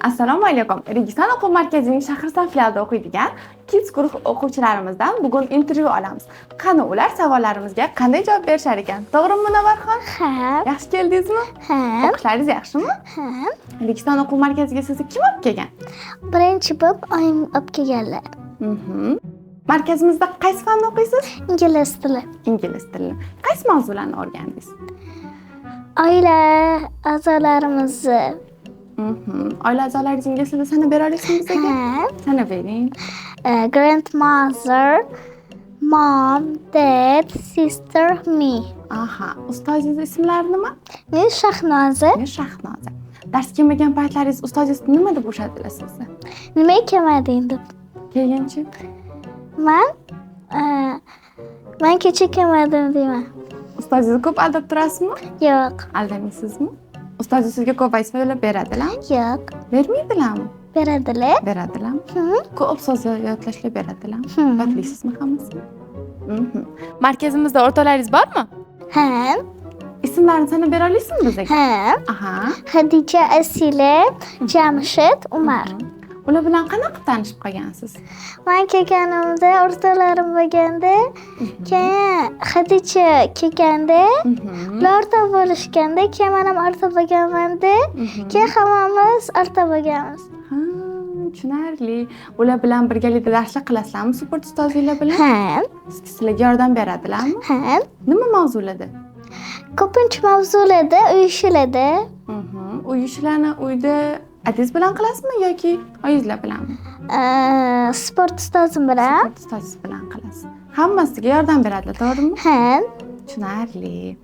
Assalomu alaykum. Registon o'quv markazining Shahriston filialida o'qiydigan Kids guruh o'quvchilarimizdan bugun intervyu olamiz. Qani ular savollarimizga qanday javob berishar ekan? To'g'rimi Munavvarxon? Ha. Yaxshi keldingizmi? Ha. O'qishlaringiz yaxshimi? Ha. Registon o'quv markaziga sizni kim olib kelgan? Birinchi bo'lib oyim olib kelganlar. Markazimizda qaysi fanni o'qiysiz? Ingliz tili. Ingliz tilini. Qaysi mavzularni o'rgandingiz? Oila a'zolarimizni. Oila a'zolaringiz ingliz tilida sanab bera olasizmi bizga? Ha. Sanab bering. Grandmother, mom, dad, sister, me. Aha, ustozingiz ismlari nima? Men Shahnoza. Men Shahnoza. Dars kelmagan paytlaringiz ustozingiz nima deb urishadilar sizni? Nima kelmading deb. Kelganchi? Men kecha kelmadim deyman. Ustozingizni ko'p aldab turasizmi? Yo'q. Aldamaysizmi? Ustozingiz sizga ko'p vazifalar beradilarmi? Yo'q. Bermaydilarmi? Beradilar. Beradilarmi? Hı. Ko'p so'z yodlashlar beradilarmi? Hı. Yodlaysizmi hammasi? Markazimizda o'rtoqlaringiz bormi? Ha. Ismlarini sanab bera olasizmi bizga? Ha. Aha. Xadija, Asila, Jamshid, Umar. Ular bilan qanaqa tanishib qolgansiz? Men kelganimda o'rtalarim bo'lganda, keyin Xadija kelganda, ular o'rta bo'lishganda, keyin men ham o'rta bo'lganmanda, keyin hammamiz o'rta bo'lganmiz. Ha, tushunarli. Ular bilan birgalikda darslar qilasizlarmi? Sport ustozinglar bilan? Ha. Sizlarga yordam beradilarmi? Ha. Nima mavzularda? Ko'pincha mavzularda, uy ishlarida, Uy ishlarni uyda adingiz bilan qilasizmi yoki oyingizlar bilanmi? sport ustozim bilan. Sport ustozingiz bilan qilasiz. Hammasiga yordam beradilar, to'g'rimi? Ha. Tushunarli.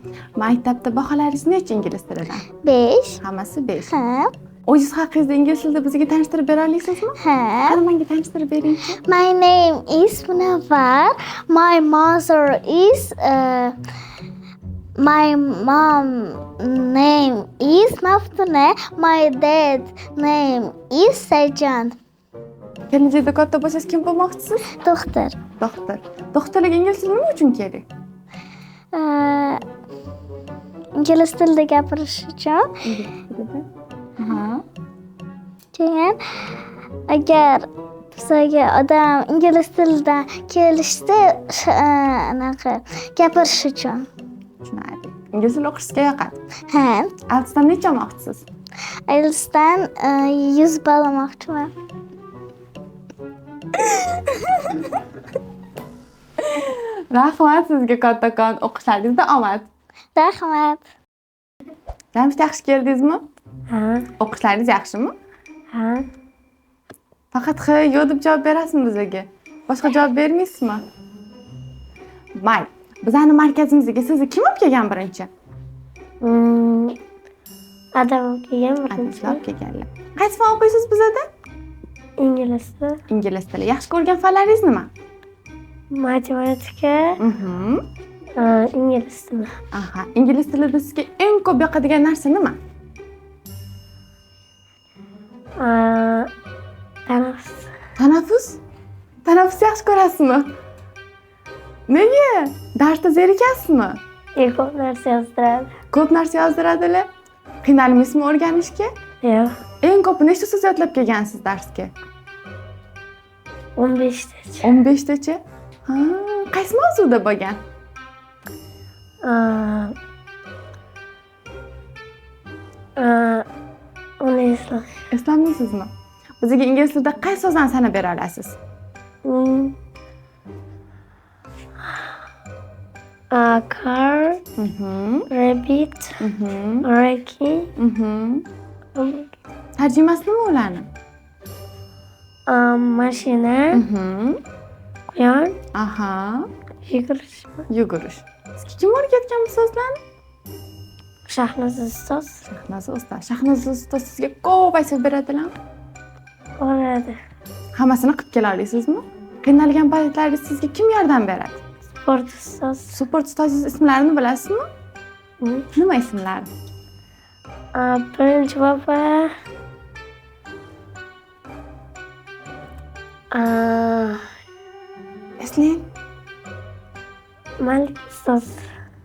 Maktabda baholaringiz necha ingliz tilidan? 5. Hammasi 5. Ha. O'zingiz haqingizda ingliz tilida bizga tanishtirib bera olasizmi? Ha. Qani menga tanishtirib beringchi. My name is Munawwar. My mother is my mom name is Maftuna. My dad name is Sajan. Kelajakda katta bo'lsangiz kim bo'lmoqchisiz? Doktor. Doktor. Doktorlik ingliz tili nima uchun kerak? İngliz tilida gapirish uchun. Aha. Keyin agar bizga odam ingliz tilida kelishsa, anaqa gapirish uchun. Tushunarli. Ingliz tili o'qishga yoqadi. Ha. Altisdan necha olmoqchisiz? IELTSdan 100 ball olmoqchiman. Rahmat sizga kattakon. O'qishlaringizda omad. Rahmat. Jamshid, yaxshi keldingizmi? Ha. O'qishlaringiz yaxshimi? Ha. Faqat h, yo deb javob berasizmi bizga? Boshqa javob bermaysizmi? Mayli. Bizning markazimizga sizni kim olib kelgan birinchi? Adam kelgan Adingiz olib kelganlar. Qaysi fan o'qiysiz bizda? ingliz tili, Ingliz tili. Yaxshi ko'rgan fanlaringiz nima? matematika, ingliz tili. Aha, ingliz tilida sizga eng ko'p yoqadigan narsa nima? Tanaffus. Tanaffus? Tanaffus yaxshi ko'rasizmi? Nega? Darsda zerikasizmi? Ko'p narsa yozdiradi. Ko'p narsa yozdiradilar. Qiynalmaysizmi o'rganishga? Yo'q. Eng ko'p nechta so'z yodlab kelgansiz darsga? 15 tacha. 15 tacha? Ha, qaysi mavzuda bo'lgan? Uni eslay. Eslolmaysizmi? Bizga ingliz tilida qaysi so'zlarni sanab bera olasiz? Car, rabbit, reki, Tarjimasi nima ularni? mashina, quyon, Aha, yugurish. yugurish. Sizga kim o'rgatgan bu so'zlarni? Shahnoza ustoz. Shahnoza ustoz. Shahnoza ustoz sizga ko'p aytib beradilarmi? Oladi. Hammasini qilib kela olasizmi? Qiynalgan paytlaringizda sizga kim yordam beradi? Sport ustoz. Sport ustozingiz ismlarini bilasizmi? Nima ismlari? Birinchi bopa. Eslang. Malik ustoz.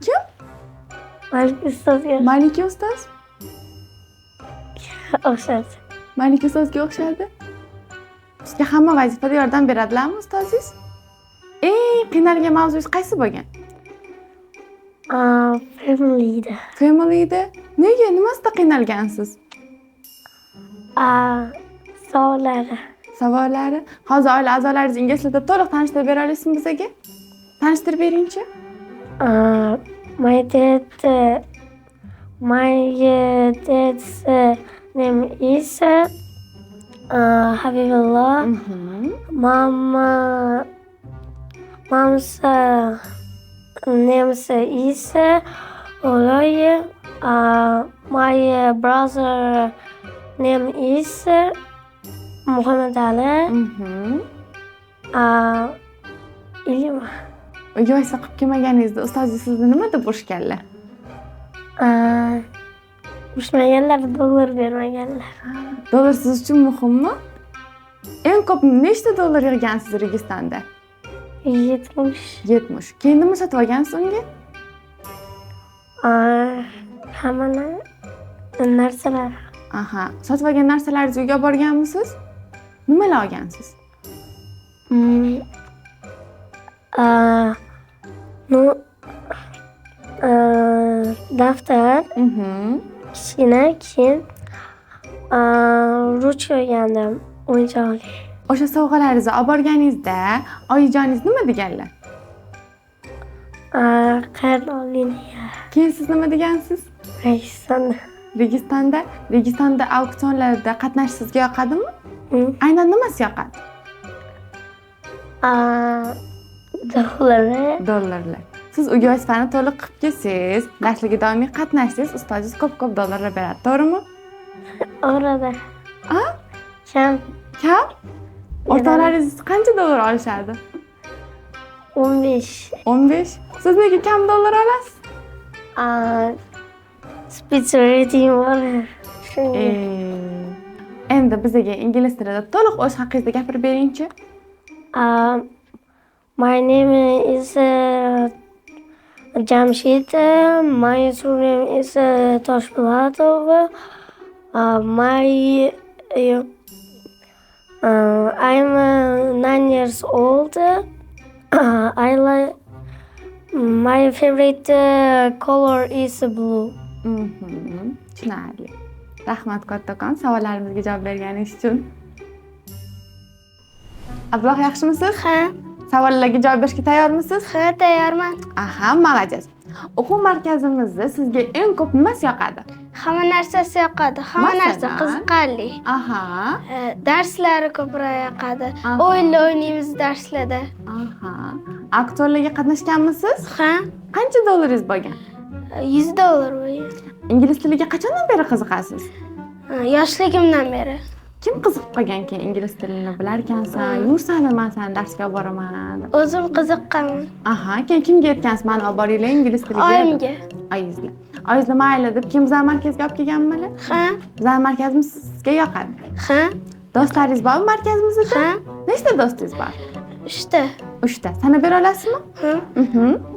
Kim? Malik ustozga Malika ustoz? o'xshadi. Malika ustozga o'xshadi. Sizga hamma vazifada yordam beradilarmi ustozingiz? Eng qiynalgan mavzungiz qaysi bo'lgan? Familyda. Familyda. Nega? Nimasida qiynalgansiz? Savollari. Savollari. Hozir oila a'zolaringiz ingliz tilida to'liq tanishtirib bera olasizmi bizga? Tanishtirib beringchi. My dad's name is Habibullah. Mom's name is Oloy. My brother name is Muhammad Ali. Ilma. Uyga vaysa qilib kelmaganingizda ustozingiz sizni nima deb urishganlar? Urishmaganlar, dollar bermaganlar. Dollar siz uchun muhimmi? Eng ko'p nechta dollar yig'gansiz Registonda? 70. 70. Keyin nima sotib olgansiz unga? Hamma narsalar. Aha, sotib olgan narsalaringizni uyga olib borganmisiz? Nimalar olgansiz? Daftar, kichkina, keyin ruchka olgandim, o'yinchoqli. O'sha sovg'alaringizni olib borganingizda oyijoningiz nima deganlar? Qayerda olding? Keyin siz nima degansiz? Registonda. Registonda auksionlarda qatnashish sizga yoqadimi? Aynan nimasi yoqadi? Dollarlar. Siz uyga vazifani to'liq qilib kelsangiz, darslarga doimiy qatnashsangiz, ustozingiz ko'p dollarlar beradi, to'g'rimi? Orada. Kam. O'rtoqlaringiz qancha dollar olishadi? 15. 15. Siz nega kam dollar olasiz? Speciality bor. Endi bizga ingliz tilida to'liq o'z haqingizda gapirib beringchi. My name is Jamshid. My surname is Toshpo'latov. I'm 9 years old. My favorite color is blue. Tushunarli. Rahmat kattakon savollarimizga javob berganingiz uchun. Abdulla yaxshimisiz? Ha. Savollarga javob berishga tayyormisiz? Ha, tayyorman. Aha, молодец. O'quv markazimizda sizga eng ko'p nimasi yoqadi? Hamma narsasi yoqadi. Hamma narsa qiziqarli. Aha. Darslari ko'proq yoqadi. O'yinlar o'ynaymiz darslarda. Aha. Aktyorlarga qatnashganmisiz? Ha. Qancha dollaringiz bo'lgan? $100 bo'lgan. Ingliz tiliga qachondan beri qiziqasiz? Yoshligimdan beri. Kim qiziqib qolgan keyin ingliz tilini bilarkansan, yursani men seni darsga olib boraman deb. O'zim qiziqqanman. Aha, keyin kimga aytgansiz, meni olib boringlar ingliz tiliga? Oyimga. Oyingizga. Oyingizni mayli deb kim zal markazga olib kelganmilar? Ha. Zal markazimiz sizga yoqadi. Ha. Do'stlaringiz bormi markazimizda? Ha. Nechta do'stingiz bor? 3 ta. 3 ta. Sanab bera olasizmi? Ha.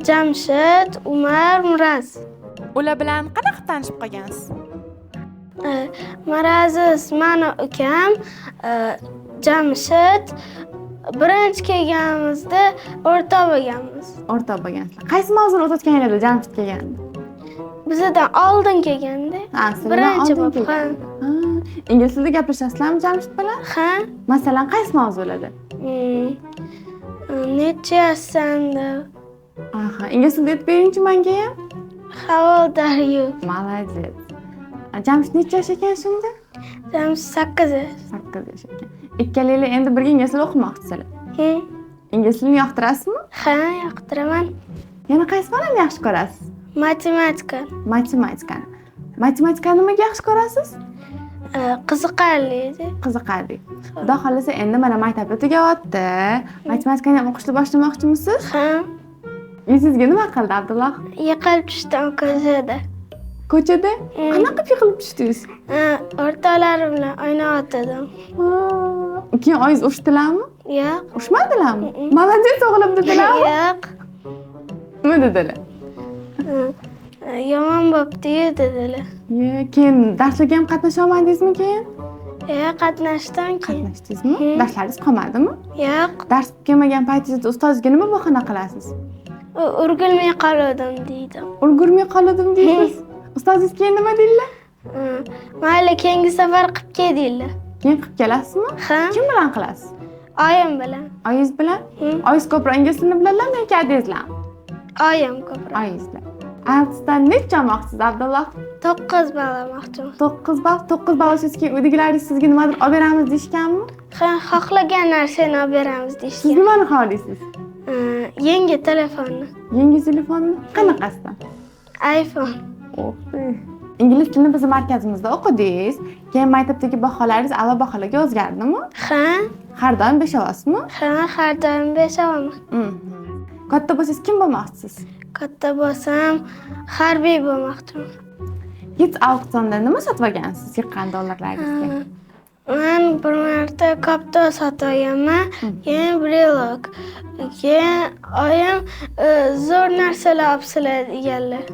Jamshid, Umar, Muraz. Ular bilan qanaqa tanishib qolgansiz? Maraziz mani ukam, Jamshid birinchi kelganimizda o'rtoq bo'lganmiz. O'rtoq bo'lgansizlar. Qaysi mavzuni o'tayotganingizda Jamshid kelgandi? Bizdan oldin kelganda. Birinchi bo'lib. Ingliz tilida gaplashasizlarmi Jamshid bilan? Ha. Masalan, qaysi mavzularda? Nechasan deb. Aha, ingliz tilida aytib beringchi menga ham. How old are you? Молодец. Jamshid necha yosh ekan shunda? Jamshid 8 yosh. 8 yosh ekan. Ikkalanglar endi birga ingliz tilida o'qimoqchisizlar. Ingliz tilini yoqtirasizmi? Ha, yoqtiraman. Yana qaysi fanni yaxshi ko'rasiz? Matematika. Matematikani nimaga yaxshi ko'rasiz? Qiziqarli. Qiziqarli. Xudo xolasa endi mana maktabda tugatyapti. Matematikani ham o'qishni boshlamoqchimisiz? Ha. Sizga nima qildi Abdulloh? Yiqilib tushdim ko'chada. Ko'chada? Qanaqa yiqilib tushdingiz? O'rtoqlarim bilan o'ynayotgandim. Keyin oyingiz urishdilarmi? Yo'q. Urishmadilarmi? Молодец o'g'lim dedilarmi? Yo'q. Nima dedilar? Yomon bo'pti dedilar. Keyin darslarga ham qatnasha olmadingizmi keyin? Qatnashdim keyin. Qatnashdingizmi? Darslaringiz qolmadimi? Yo'q, Dars kelmagan paytingizda ustozga nima bahona qilasiz? o'rgilmay qoldim deydi. Ulgurmay qoldim deysiz. Ustozingiz keyin nima deydilar? Mayli, keyingi safar qilib kel deydilar. Keyin qilib kelasizmi? Ha, Kim bilan qilasiz? oyim bilan. Oyingiz bilan? Oyingiz ko'proq ingliz tilini biladimi yoki adangizlarmi? Oyim ko'proq. Oyingizlar. IELTSdan necha olmoqchisiz, Abdulloh? 9 ball olmoqchiman. 9 ball. 9 ball olsangiz keyin uydagilaringiz sizga nimadir olib beramiz deyishganmi? Ha, xohlagan narsani olib beramiz Siz deyishgan. nimani xohlaysiz? Yangi telefonni. Yangi telefonni? Qanaqasidan? iPhone. Ingliz tilini biz markazimizda o'qidingiz. Keyin maktabdagi baholaringiz a'lo baholarga o'zgardimi? Ha, Har doim 5 olasizmi? har doim 5 olaman. Katta bo'lsangiz kim bo'lmoqchisiz? Katta bo'lsam, harbiy bo'lmoqchiman. Hech auksionda nima sotib olgansiz yiqqan dollarlaringizga? Men bir marta kapto sotib olganman, keyin brelok. Keyin oyim zo'r narsalar olib deganlar.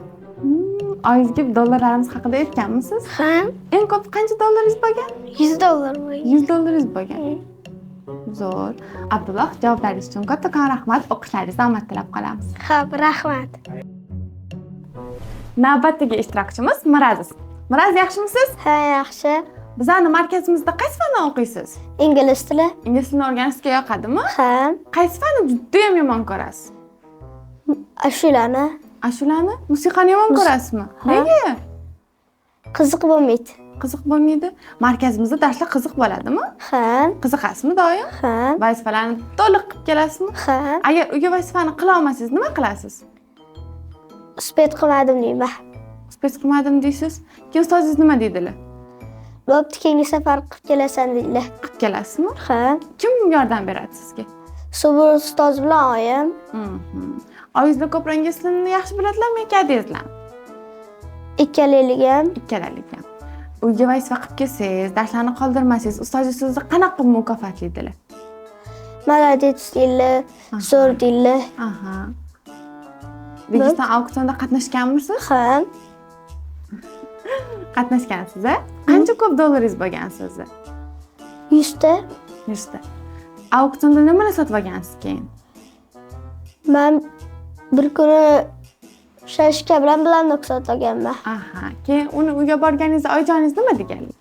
Oyingizga dollarlarimiz haqida aytganmisiz? Ha, Eng ko'p qancha dollaringiz bo'lgan? $100 bo'lgan. 100 dollaringiz bo'lgan. Zo'r. Abdulloh, javoblaringiz uchun kattakon rahmat. O'qishlaringizda omad tilab qolamiz. Xo'p, rahmat. Navbatdagi ishtirokchimiz Miraziz. Miraz, yaxshimisiz? Ha, yaxshi. Bizning markazimizda qaysi fanni o'qiysiz? Ingliz tili? Ingliz tilini o'rganishga yoqadimi? Ha, Qaysi fanni juda ham yomon ko'rasiz? ashulani Ashulani? Musiqani yomon ko'rasizmi? Ha. Nega? qiziq bo'lmaydi. Qiziq bo'lmaydi. Markazimizda darslar qiziq bo'ladimi? Ha, Qiziqasizmi doim? ha, Vazifalarni to'liq qilib kelasizmi? ha. Agar uyga vazifani qila olmasangiz nima qilasiz? Uspet qilmadim deyman. Spes qilmadim deysiz. Keyin ustozingiz nima deydilar? Bo'pti, keyingi safar qilib kelasan deydilar. Qilib kelasizmi? Ha, Kim yordam beradi sizga? Subur ustoz bilan oyim. Oyingizlar ko'proq ingliz tilini yaxshi biladilarmi yoki adangizlarmi? Ikkalalik ham. Ikkalalik ham. Uyga vazifa qilib kelsangiz, darslarni qoldirmasangiz, ustozingiz sizni qanaqa mukofotlaydilar? Молодец deydilar, zo'r deydilar. Aha. Registon auksionda qatnashganmisiz? Ha, Qatnashgansiz, a? Qancha ko'p dollaringiz bo'lgan sizni? 100 ta. 100 ta. Auksionda nimalar sotib olgansiz keyin? Men bir kuni shashka bilan blanok sotib olganman. Aha. Keyin uni uyga borganingizda oyijoningiz nima deganlar?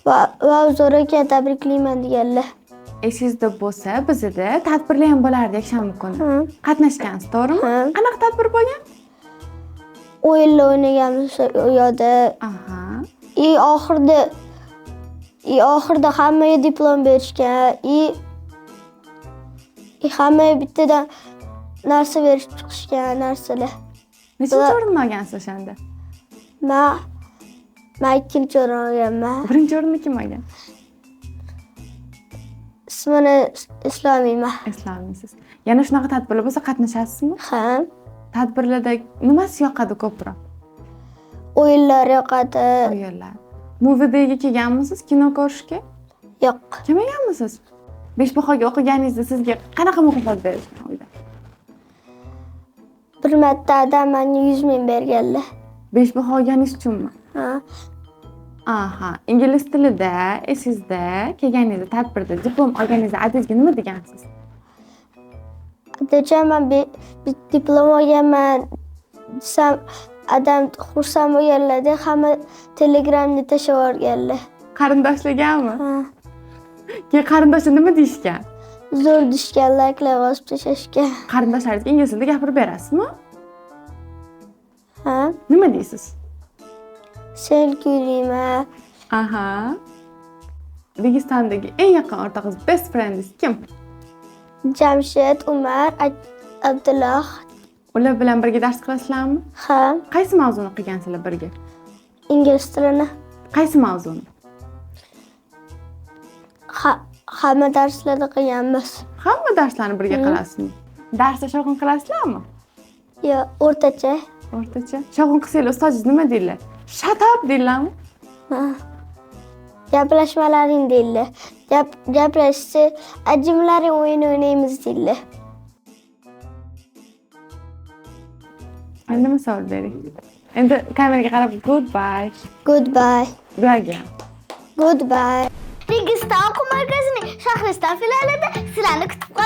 Va zo'r ekan, tabriklayman deganlar. Esingizda bo'lsa, bizda tadbirlar ham bo'lardi yakshanba kuni. Qatnashgansiz, to'g'rimi? Ha. Qanaqa tadbir bo'lgan? O'yinlar o'ynaganmiz u yerda. Aha. Oxirida hammaga diplom berishgan. Hammaga bittadan narsa berib chiqishgan narsalar. Nechinchi o'rinni olgansiz o'shanda? Men ikkinchi o'rin olganman. Birinchi o'rinni kim olgan? Ismini Islomiyman. Islomiysiz. Yana shunaqa tadbirlar bo'lsa qatnashasizmi? Ha, Tadbirlarda nimasi yoqadi ko'proq? o'yinlar yoqadi. O'yinlar. Movie dayga kelganmisiz kino ko'rishga? Yo'q. Kelmaganmisiz? 5 bahoga o'qiganingizda sizga qanaqa mukofot berishgan uyda? Bir marta adam menga 100 ming berganlar. 5 baho olganingiz uchunmi? Ha, Aha, ingliz tilida esingizda kelganingizda tadbirda diplom olganingizda adangizga nima degansiz? Adacham men diplom olganman desam, adam xursand bo'lganlarda hamma telegramni tashlab yuborganlar. Qarindoshlargami? Ha, Keyin qarindoshlar nima deyishgan? zo'r tushganlar, bosib tashlashgan. Qarindoshlaringizga ingliz tilida gapirib berasizmi? Ha, Nima deysiz? sen kuylayman. Aha. Registondagi eng yaqin o'rtog'ingiz, best friendingiz kim? Jamshid, Umar, Abdulloh. Ular bilan birga dars qilasizlarmi? Ha, Qaysi mavzuni o'qigansizlar birga? ingliz tilini. Qaysi mavzuni? Hamma darslarda qilganmiz. Hamma darslarni birga qilasizmi? Darsda shovqin qilasizlarmi? Yo, o'rtacha. O'rtacha. Shovqin qilsanglar ustozingiz nima deydilar? Shut up deydilarmi? Ha. Gaplashmalaring deydilar. Gaplashsa, ajimlaring o'yin o'ynaymiz deydilar. Endi nima savol bering? Endi kameraga qarab goodbye. Goodbye. Goodbye. Goodbye. Registon o'quv markazining Shahriston filialida sizlarni kutib